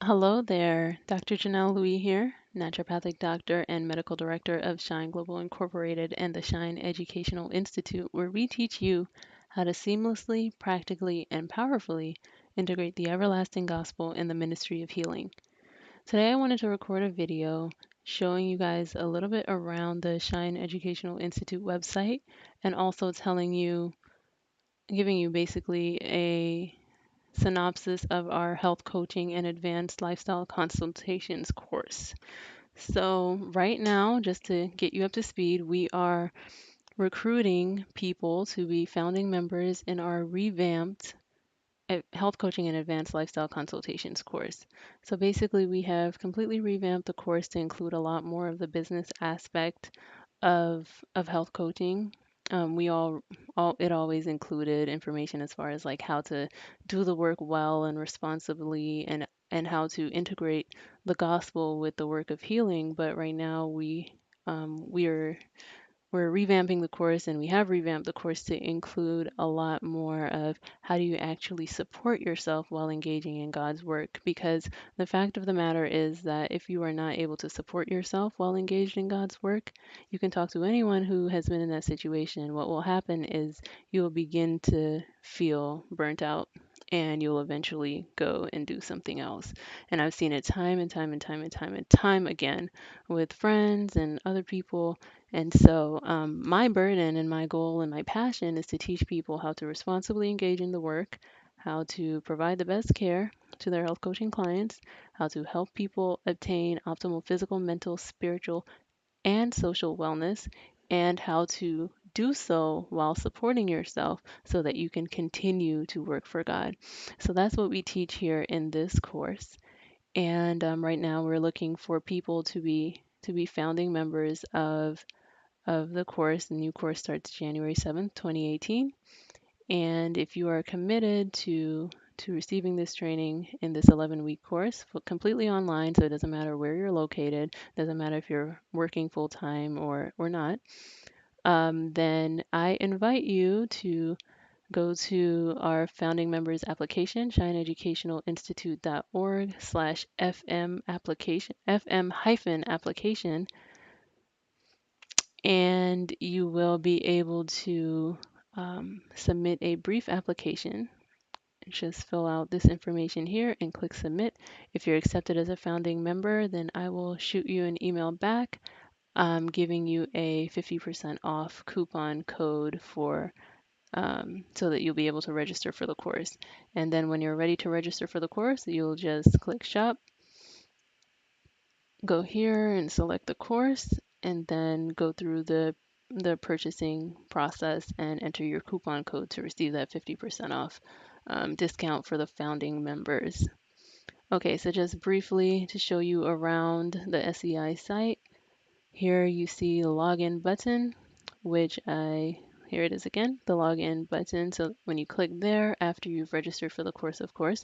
Hello there, Dr. Janelle Louis here, naturopathic doctor and medical director of S.H.I.N E Global Incorporated and the S.H.I.N E Educational Institute, where we teach you how to seamlessly, practically, and powerfully integrate the everlasting gospel in the ministry of healing. Today, I wanted to record a video showing you guys a little bit around the S.H.I.N E Educational Institute website and also giving you basically a synopsis of our health coaching and advanced lifestyle consultations course. So, right now, just to get you up to speed, we are recruiting people to be founding members in our revamped health coaching and advanced lifestyle consultations course. So, basically, we have completely revamped the course to include a lot more of the business aspect of health coaching. We all it always included information as far as like how to do the work well and responsibly and how to integrate the gospel with the work of healing. But right now we're revamping the course and we have revamped the course to include a lot more of how do you actually support yourself while engaging in God's work. Because the fact of the matter is that if you are not able to support yourself while engaged in God's work, you can talk to anyone who has been in that situation. What will happen is you will begin to feel burnt out and you'll eventually go and do something else. And I've seen it time and time and time and time and time again with friends and other people, and so, my burden and my goal and my passion is to teach people how to responsibly engage in the work, how to provide the best care to their health coaching clients, how to help people obtain optimal physical, mental, spiritual, and social wellness, and how to do so while supporting yourself so that you can continue to work for God. So that's what we teach here in this course. And right now, we're looking for people to be founding members of the course. The new course starts January 7th, 2018. And if you are committed to receiving this training in this 11-week course, completely online, so it doesn't matter where you're located, doesn't matter if you're working full time or not, then I invite you to go to our founding members application, shineeducationalinstitute.org/FM application, FM-application, and you will be able to submit a brief application. Just fill out this information here and click submit. If you're accepted as a founding member, then I will shoot you an email back giving you a 50% off coupon code for so that you'll be able to register for the course. And then when you're ready to register for the course, you'll just click shop, go here and select the course, and then go through the purchasing process and enter your coupon code to receive that 50% off discount for the founding members. Okay, so just briefly to show you around the SEI site, here you see the login button, here it is again, the login button. So when you click there, after you've registered for the course, of course,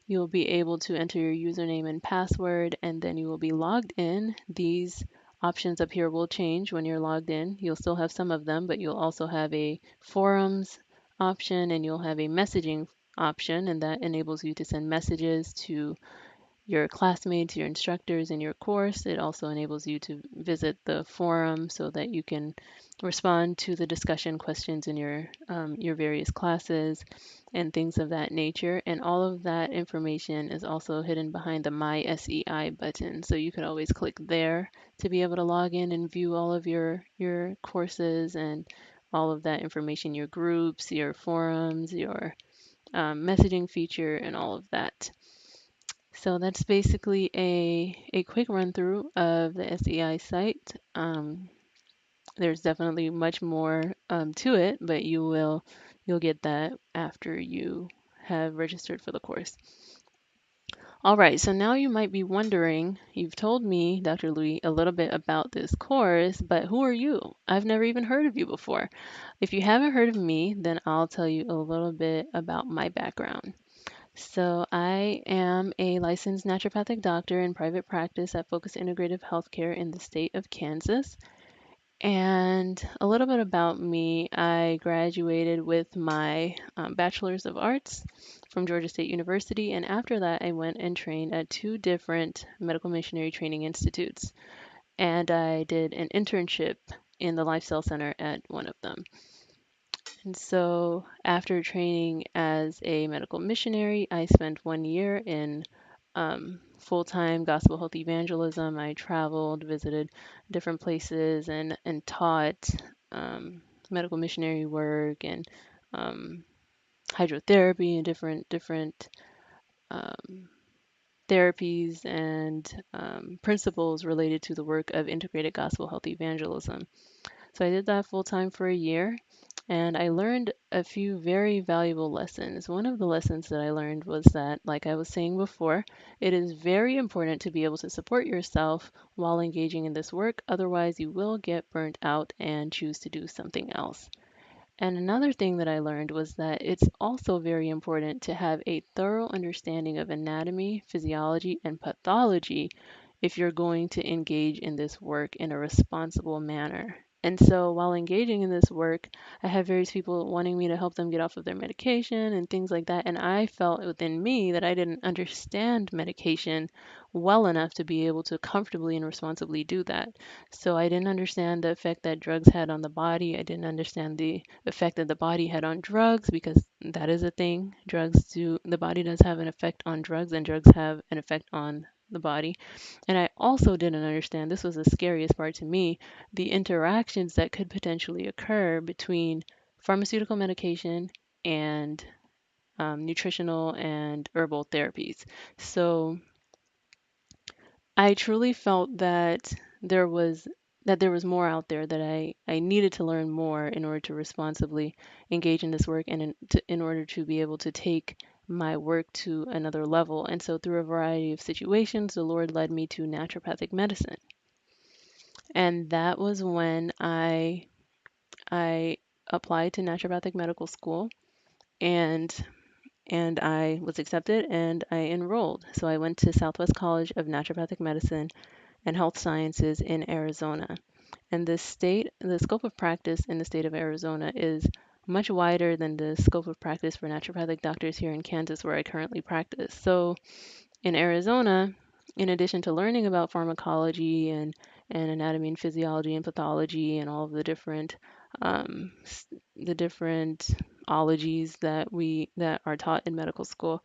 you'll be able to enter your username and password, and then you will be logged in. These options up here will change when you're logged in. You'll still have some of them, but you'll also have a forums option and you'll have a messaging option, and that enables you to send messages to your classmates, your instructors in your course. It also enables you to visit the forum so that you can respond to the discussion questions in your various classes and things of that nature. And all of that information is also hidden behind the My SEI button. So you could always click there to be able to log in and view all of your courses and all of that information, your groups, your forums, your messaging feature, and all of that. So that's basically a quick run through of the SEI site. There's definitely much more to it, but you'll get that after you have registered for the course. All right, so now you might be wondering, you've told me, Dr. Louis, a little bit about this course, but who are you? I've never even heard of you before. If you haven't heard of me, then I'll tell you a little bit about my background. So, I am a licensed naturopathic doctor in private practice at Focus Integrative Healthcare in the state of Kansas. And a little bit about me, I graduated with my Bachelor's of Arts from Georgia State University, and after that, I went and trained at two different medical missionary training institutes. And I did an internship in the Lifestyle Center at one of them. And so, after training as a medical missionary, I spent 1 year in full time gospel health evangelism. I traveled, visited different places, and taught um, medical missionary work and um, hydrotherapy and different um, therapies and principles related to the work of integrated gospel health evangelism. So I did that full time for a year and I learned a few very valuable lessons. One of the lessons that I learned was that, like I was saying before, it is very important to be able to support yourself while engaging in this work. Otherwise, you will get burnt out and choose to do something else. And another thing that I learned was that it's also very important to have a thorough understanding of anatomy, physiology, and pathology if you're going to engage in this work in a responsible manner. And so while engaging in this work, I had various people wanting me to help them get off of their medication and things like that. And I felt within me that I didn't understand medication well enough to be able to comfortably and responsibly do that. So I didn't understand the effect that drugs had on the body. I didn't understand the effect that the body had on drugs because that is a thing. The body does have an effect on drugs, and drugs have an effect on the body. And I also didn't understand, this was the scariest part to me, the interactions that could potentially occur between pharmaceutical medication and nutritional and herbal therapies. So I truly felt there was there was more out there that I needed to learn more in order to responsibly engage in this work and in order to be able to take my work to another level. And so through a variety of situations, the Lord led me to naturopathic medicine. And that was when I applied to naturopathic medical school and I was accepted and I enrolled. So I went to Southwest College of Naturopathic Medicine and Health Sciences in Arizona. And the scope of practice in the state of Arizona is much wider than the scope of practice for naturopathic doctors here in Kansas, where I currently practice. So in Arizona, in addition to learning about pharmacology and anatomy and physiology and pathology and all of um, the different ologies that are taught in medical school,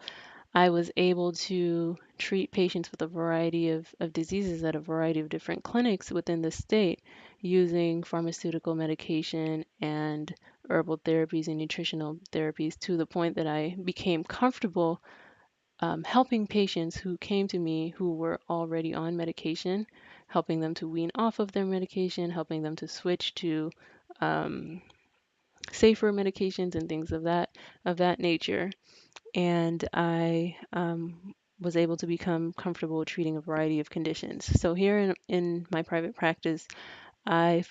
I was able to treat patients with a variety of diseases at a variety of different clinics within the state using pharmaceutical medication and herbal therapies and nutritional therapies to the point that I became comfortable helping patients who came to me who were already on medication, helping them to wean off of their medication, helping them to switch to um, safer medications and things of that nature. And I was able to become comfortable treating a variety of conditions. So here in my private practice, I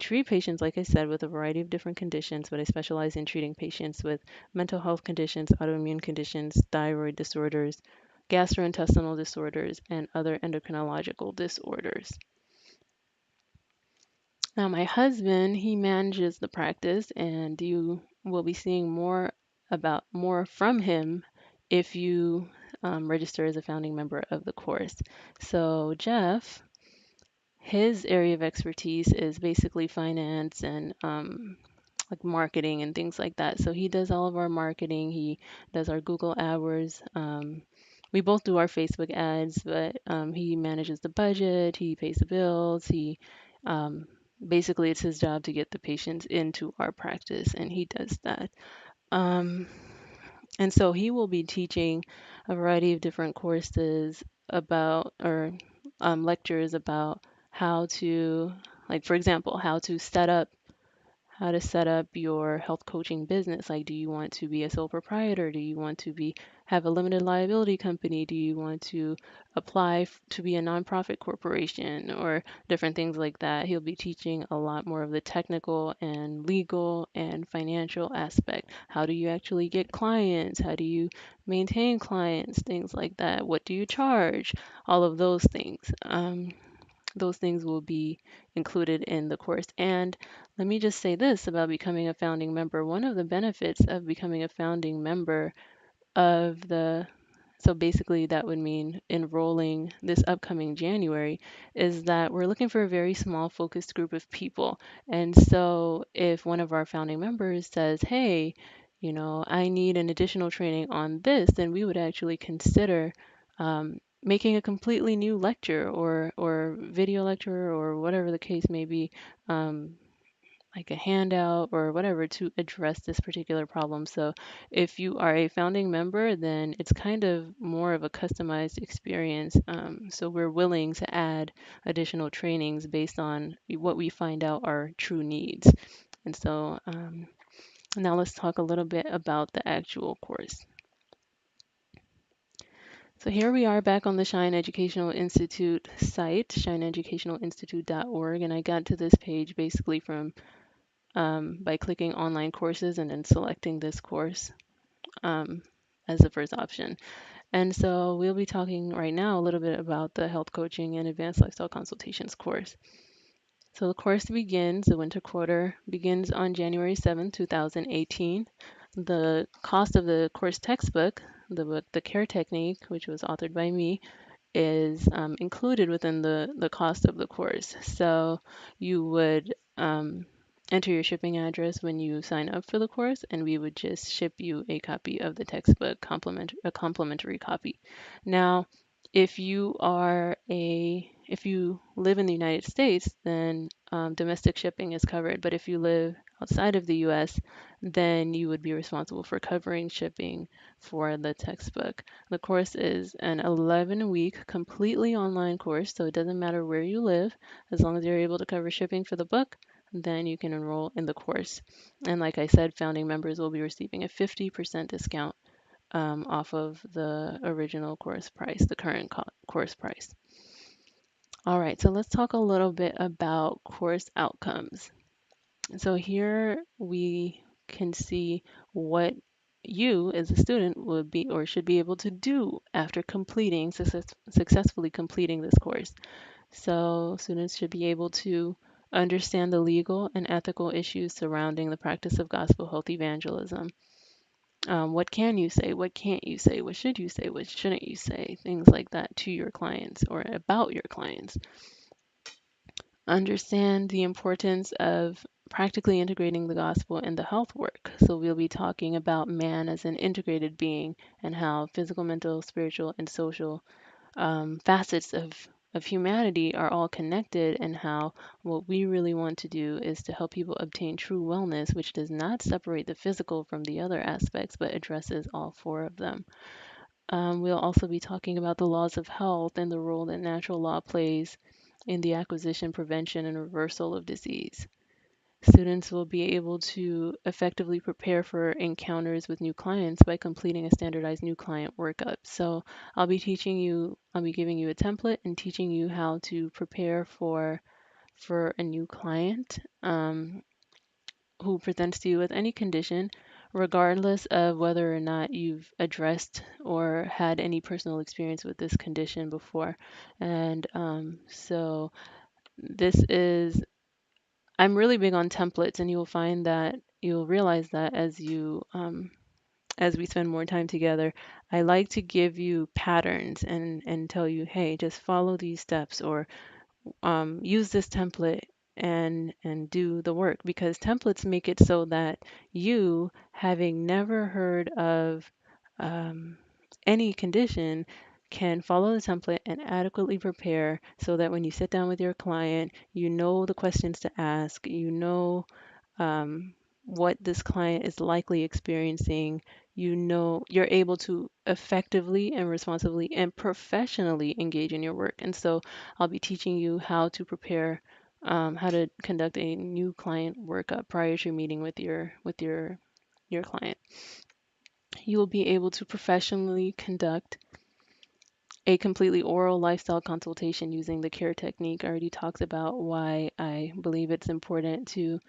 treat patients, like I said, with a variety of different conditions, but I specialize in treating patients with mental health conditions, autoimmune conditions, thyroid disorders, gastrointestinal disorders, and other endocrinological disorders. Now, my husband, he manages the practice, and you will be seeing more from him if you register as a founding member of the course. So, Jeff, his area of expertise is basically finance and like marketing and things like that. So he does all of our marketing. He does our Google AdWords. We both do our Facebook ads, but he manages the budget. He pays the bills. He um, basically it's his job to get the patients into our practice, and he does that. Um, and so he will be teaching a variety of different courses about, or lectures about how to, like, for example, how to set up your health coaching business. Like, do you want to be a sole proprietor? Do you want to have a limited liability company? Do you want to to be a nonprofit corporation or different things like that? He'll be teaching a lot more of the technical and legal and financial aspect. How do you actually get clients? How do you maintain clients? Things like that. What do you charge? All of those things. those things will be included in the course. And let me just say this about becoming a founding member. One of the benefits of becoming a founding member of the so basically that would mean enrolling this upcoming January is that we're looking for a very small focused group of people. And so if one of our founding members says, hey, I need an additional training on this, then we would actually consider making a completely new lecture or video lecture or whatever the case may be, um, like a handout or whatever to address this particular problem. So if you are a founding member, then it's kind of more of a customized experience. So we're willing to add additional trainings based on what we find out are true needs. And so now let's talk a little bit about the actual course. So here we are back on the S.H.I.N.E Educational Institute site, shineeducationalinstitute.org, and I got to this page basically from by clicking online courses and then selecting this course um, as the first option. And so we'll be talking right now a little bit about the health coaching and advanced lifestyle consultations course. So the course begins, the winter quarter begins on January 7th, 2018. The cost of the course textbook, the book, The Care Technique, which was authored by me, is included within the cost of the course. So you would enter your shipping address when you sign up for the course, and we would just ship you a copy of the textbook, a complimentary copy. Now, if you live in the United States, then domestic shipping is covered. But if you live outside of the U.S., then you would be responsible for covering shipping for the textbook. The course is an 11-week completely online course, so it doesn't matter where you live, as long as you're able to cover shipping for the book, then you can enroll in the course. And like I said, founding members will be receiving a 50% discount off of the original course price, the current course price. All right, so let's talk a little bit about course outcomes. So here we can see what you as a student would be or should be able to do after successfully completing this course. So students should be able to understand the legal and ethical issues surrounding the practice of gospel health evangelism. What can you say? What can't you say? What should you say? What shouldn't you say? Things like that to your clients or about your clients. Understand the importance of practically integrating the gospel in the health work. So we'll be talking about man as an integrated being and how physical, mental, spiritual, and social facets of humanity are all connected, and how what we really want to do is to help people obtain true wellness, which does not separate the physical from the other aspects, but addresses all four of them. We'll also be talking about the laws of health and the role that natural law plays in the acquisition, prevention, and reversal of disease. Students will be able to effectively prepare for encounters with new clients by completing a standardized new client workup. So I'll be giving you a template and teaching you how to prepare for a new client who presents to you with any condition, regardless of whether or not you've addressed or had any personal experience with this condition before. And so this is I'm really big on templates, and you'll realize that as we spend more time together. I like to give you patterns and tell you, hey, just follow these steps, or use this template and do the work, because templates make it so that you, having never heard of um, any condition, can follow the template and adequately prepare so that when you sit down with your client, you know the questions to ask, you know um, what this client is likely experiencing. You know, you're able to effectively and responsibly and professionally engage in your work. And so I'll be teaching you how to prepare, how to conduct a new client workup prior to meeting with your client. You will be able to professionally conduct a completely oral lifestyle consultation using the CARE technique. I already talked about why I believe it's important to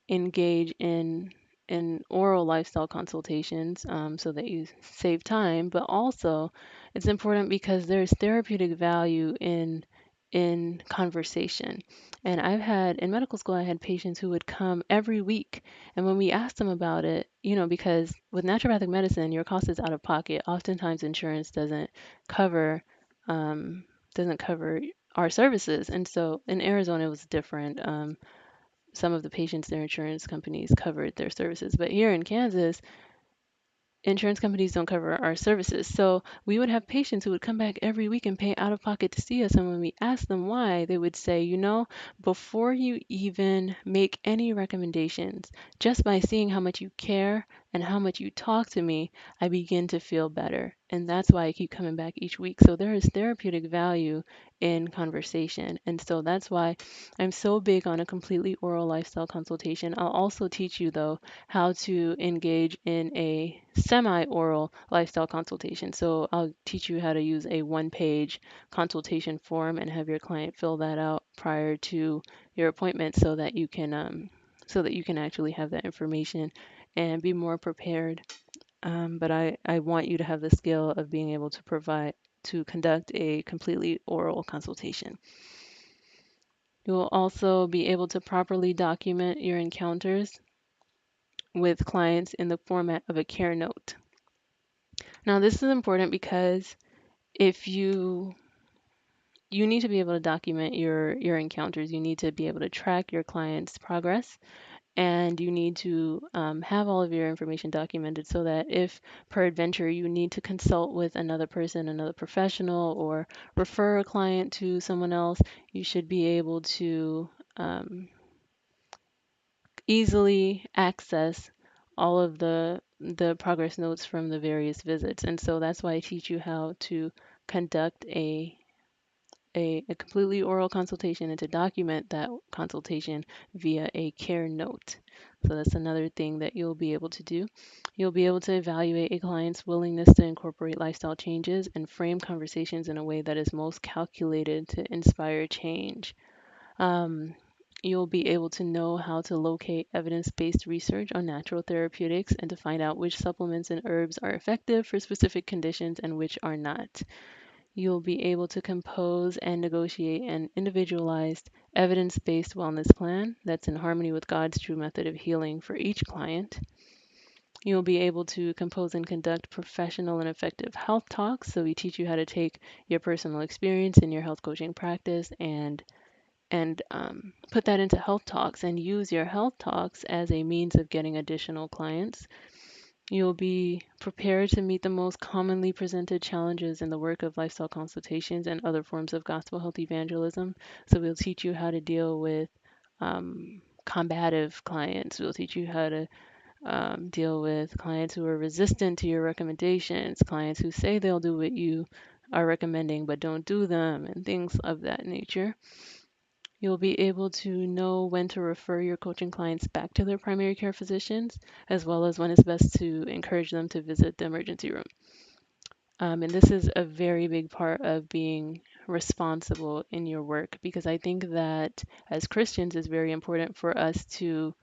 engage in oral lifestyle consultations, so that you save time, but also it's important because there's therapeutic value in conversation. And in medical school, I had patients who would come every week. And when we asked them about it, because with naturopathic medicine, your cost is out of pocket. Oftentimes, insurance cover, um, doesn't cover our services. And so in Arizona, it was different. Some of the patients, their insurance companies covered their services. But here in Kansas, insurance companies don't cover our services. So we would have patients who would come back every week and pay out of pocket to see us. And when we asked them why, they would say, before you even make any recommendations, just by seeing how much you care and how much you talk to me, I begin to feel better. And that's why I keep coming back each week. So there is therapeutic value in conversation. And so that's why I'm so big on a completely oral lifestyle consultation. I'll also teach you, though, how to engage in a semi-oral lifestyle consultation. So I'll teach you how to use a one-page consultation form and have your client fill that out prior to your appointment so that you can actually have that information and be more prepared. But I want you to have the skill of being able to conduct a completely oral consultation. You will also be able to properly document your encounters with clients in the format of a care note. Now, this is important because if you need to be able to document your encounters, you need to be able to track your client's progress, and you need to have all of your information documented so that if peradventure you need to consult with another person, another professional, or refer a client to someone else, you should be able to easily access all of the progress notes from the various visits. And so that's why I teach you how to conduct a completely oral consultation and to document that consultation via a care note. So that's another thing that you'll be able to do. You'll be able to evaluate a client's willingness to incorporate lifestyle changes and frame conversations in a way that is most calculated to inspire change. Um, you'll be able to know how to locate evidence-based research on natural therapeutics and to find out which supplements and herbs are effective for specific conditions and which are not. You'll be able to compose and negotiate an individualized, evidence-based wellness plan that's in harmony with God's true method of healing for each client. You'll be able to compose and conduct professional and effective health talks. So we teach you how to take your personal experience in your health coaching practice and put that into health talks and use your health talks as a means of getting additional clients. You'll be prepared to meet the most commonly presented challenges in the work of lifestyle consultations and other forms of gospel health evangelism. So we'll teach you how to deal with combative clients. We'll teach you how to deal with clients who are resistant to your recommendations, clients who say they'll do what you are recommending but don't do them, and things of that nature. You'll be able to know when to refer your coaching clients back to their primary care physicians, as well as when it's best to encourage them to visit the emergency room. And this is a very big part of being responsible in your work because I think that as Christians, it's very important for us to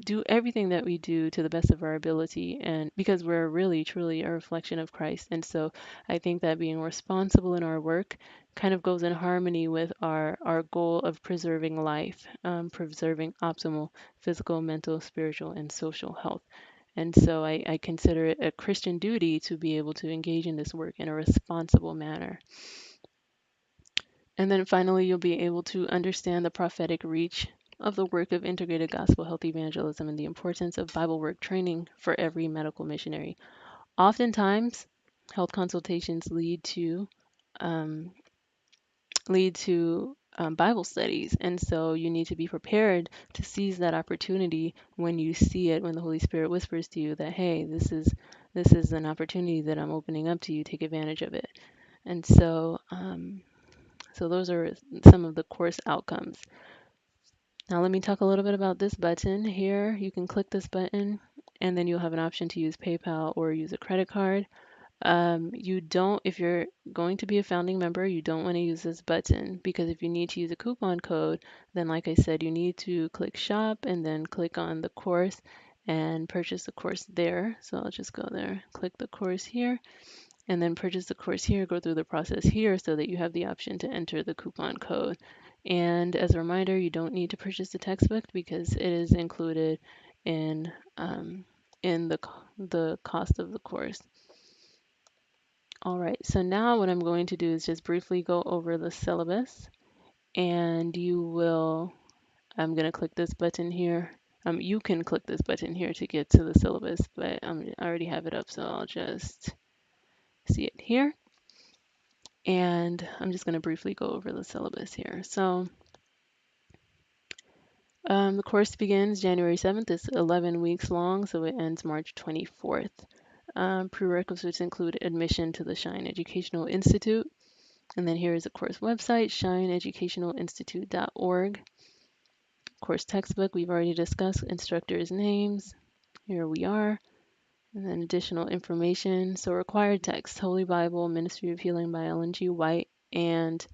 do everything that we do to the best of our ability, and because we're really truly a reflection of Christ. And so I think that being responsible in our work kind of goes in harmony with our goal of preserving life, preserving optimal physical, mental, spiritual, and social health. And so I consider it a Christian duty to be able to engage in this work in a responsible manner. And then finally, you'll be able to understand the prophetic reach of the work of integrated gospel health evangelism and the importance of Bible work training for every medical missionary. Oftentimes, health consultations um, lead to Bible studies, and so you need to be prepared to seize that opportunity when you see it, when the Holy Spirit whispers to you that, hey, this is an opportunity that I'm opening up to you. Take advantage of it. And so those are some of the course outcomes. Now let me talk a little bit about this button here. You can click this button, and then you'll have an option to use PayPal or use a credit card. If you're going to be a founding member, you don't want to use this button because if you need to use a coupon code, then like I said, you need to click shop and then click on the course and purchase the course there. So I'll just go there, click the course here, and then purchase the course here, go through the process here so that you have the option to enter the coupon code. And as a reminder, you don't need to purchase the textbook because it is included in the cost of the course. All right, so now what I'm going to do is just briefly go over the syllabus, and I'm going to click this button here. You can click this button here to get to the syllabus, but I already have it up, so I'll just see it here. And I'm just going to briefly go over the syllabus here. So the course begins January 7th. It's 11 weeks long, so it ends March 24th. Prerequisites include admission to the S.H.I.N.E Educational Institute. And then here is the course website, shineeducationalinstitute.org. Course textbook, we've already discussed instructors' names. Here we are. And then additional information. So required text, Holy Bible, Ministry of Healing by Ellen G. White, and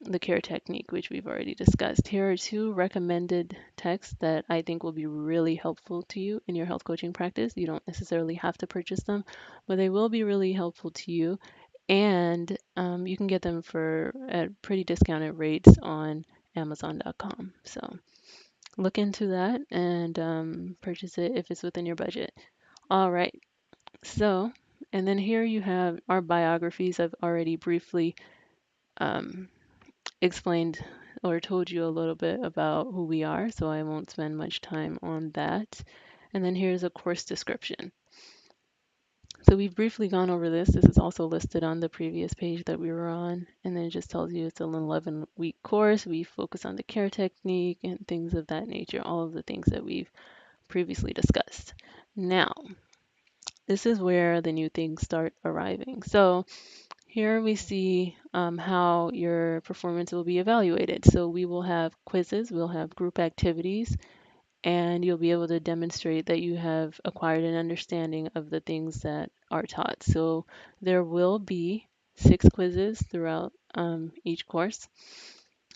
the care technique, which we've already discussed. Here are two recommended texts that I think will be really helpful to you in your health coaching practice. You don't necessarily have to purchase them, but they will be really helpful to you. And you can get them at pretty discounted rates on Amazon.com. So look into that and purchase it if it's within your budget. All right. So, and then here you have our biographies. I've already briefly um, explained or told you a little bit about who we are, so I won't spend much time on that. And then here's a course description. So we've briefly gone over this. This is also listed on the previous page that we were on. And then it just tells you it's an 11-week course. We focus on the care technique and things of that nature, all of the things that we've previously discussed. Now, this is where the new things start arriving. So here we see how your performance will be evaluated. So we will have quizzes, we'll have group activities, and you'll be able to demonstrate that you have acquired an understanding of the things that are taught. So there will be 6 quizzes throughout each course.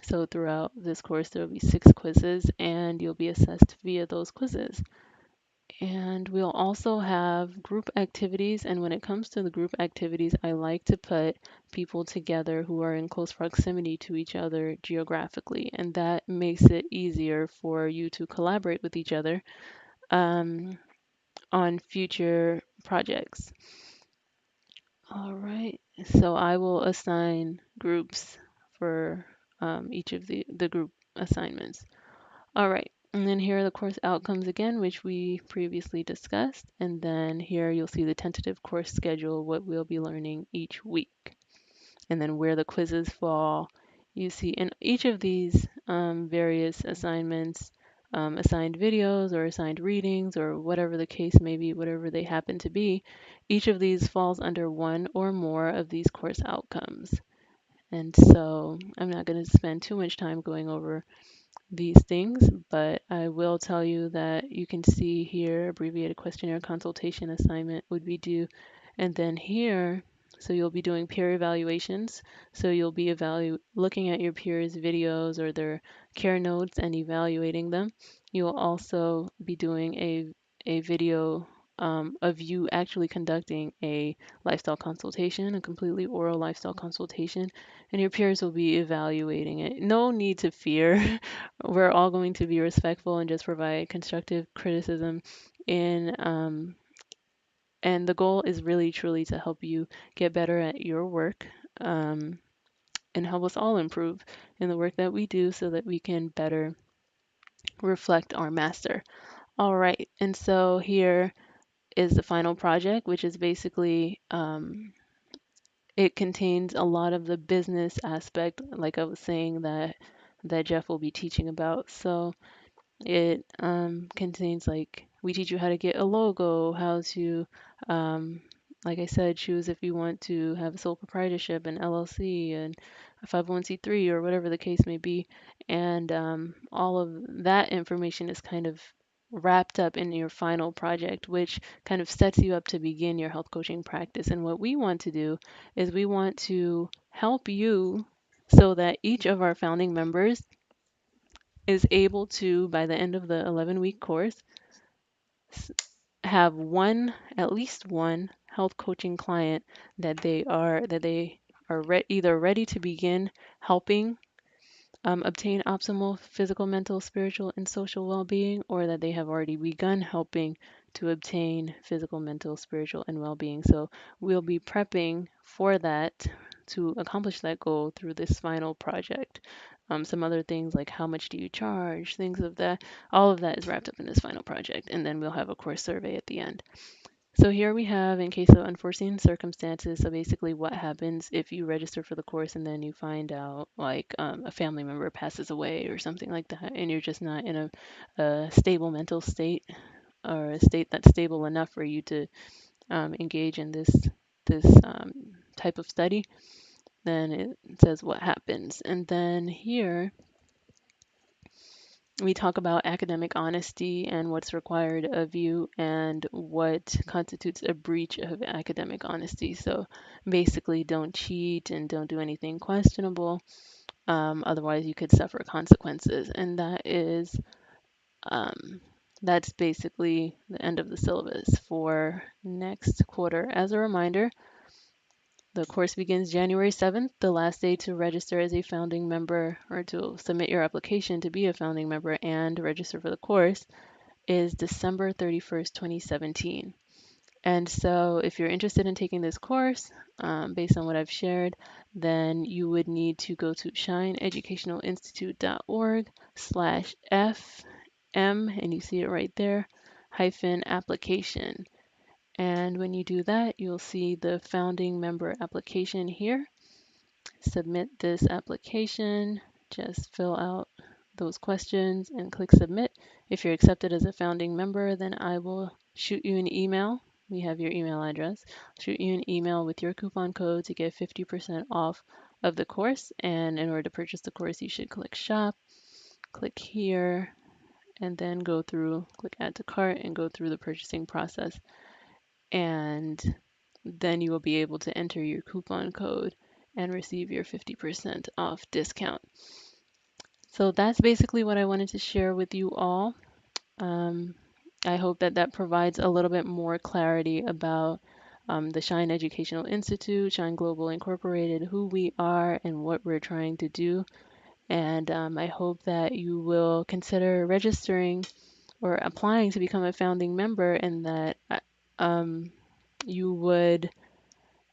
So throughout this course, there will be 6 quizzes, and you'll be assessed via those quizzes. And we'll also have group activities. And when it comes to the group activities, I like to put people together who are in close proximity to each other geographically. And that makes it easier for you to collaborate with each other on future projects. All right. So I will assign groups for each of the group assignments. All right, and then here are the course outcomes again, which we previously discussed. And then here you'll see the tentative course schedule, what we'll be learning each week. And then where the quizzes fall. You see in each of these various assignments, assigned videos or assigned readings or whatever the case may be, whatever they happen to be, each of these falls under one or more of these course outcomes. And so I'm not going to spend too much time going over these things, but I will tell you that you can see here abbreviated questionnaire consultation assignment would be due. And then here, so you'll be doing peer evaluations. So you'll be looking at your peers' videos or their care notes and evaluating them. You'll also be doing a video of you actually conducting a lifestyle consultation, a completely oral lifestyle consultation, and your peers will be evaluating it. No need to fear. We're all going to be respectful and just provide constructive criticism in and the goal is really truly to help you get better at your work and help us all improve in the work that we do so that we can better reflect our master. All right, and so here is the final project, which is basically it contains a lot of the business aspect, like I was saying, that Jeff will be teaching about. So it contains, like, we teach you how to get a logo, how to, like I said, choose if you want to have a sole proprietorship, an LLC, and a 501c3, or whatever the case may be. And all of that information is kind of wrapped up in your final project, which kind of sets you up to begin your health coaching practice. And what we want to do is we want to help you so that each of our founding members is able to, by the end of the 11-week course, have at least one health coaching client that they are either ready to begin helping obtain optimal physical, mental, spiritual, and social well-being, or that they have already begun helping to obtain physical, mental, spiritual, and well-being. So we'll be prepping for that to accomplish that goal through this final project. Some other things like how much do you charge, things of that, all of that is wrapped up in this final project. And then we'll have a course survey at the end. So here we have in case of unforeseen circumstances. So basically what happens if you register for the course and then you find out like a family member passes away or something like that, and you're just not in a stable mental state or a state that's stable enough for you to engage in this type of study, then it says what happens. And then here we talk about academic honesty and what's required of you and what constitutes a breach of academic honesty. So basically, don't cheat and don't do anything questionable. Otherwise, you could suffer consequences. And um, that's basically the end of the syllabus for next quarter. As a reminder, the course begins January 7th. The last day to register as a founding member or to submit your application to be a founding member and register for the course is December 31st, 2017. And so if you're interested in taking this course, based on what I've shared, then you would need to go to shineeducationalinstitute.org/FM, and you see it right there, hyphen application. And when you do that, you'll see the founding member application here. Submit this application, just fill out those questions and click submit. If you're accepted as a founding member, then I will shoot you an email. We have your email address. Shoot you an email with your coupon code to get 50% off of the course. And in order to purchase the course, you should click shop, click here, and then click add to cart and go through the purchasing process. And then you will be able to enter your coupon code and receive your 50% off discount. So that's basically what I wanted to share with you all. Um, I hope that that provides a little bit more clarity about the S.H.I.N.E Educational Institute, S.H.I.N Global Incorporated, who we are and what we're trying to do. And I hope that you will consider registering or applying to become a founding member, and that you would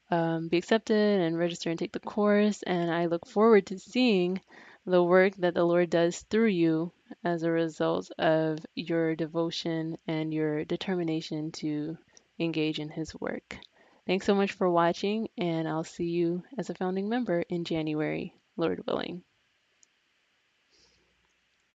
be accepted and register and take the course. And I look forward to seeing the work that the Lord does through you as a result of your devotion and your determination to engage in His work. Thanks so much for watching, and I'll see you as a founding member in January, Lord willing.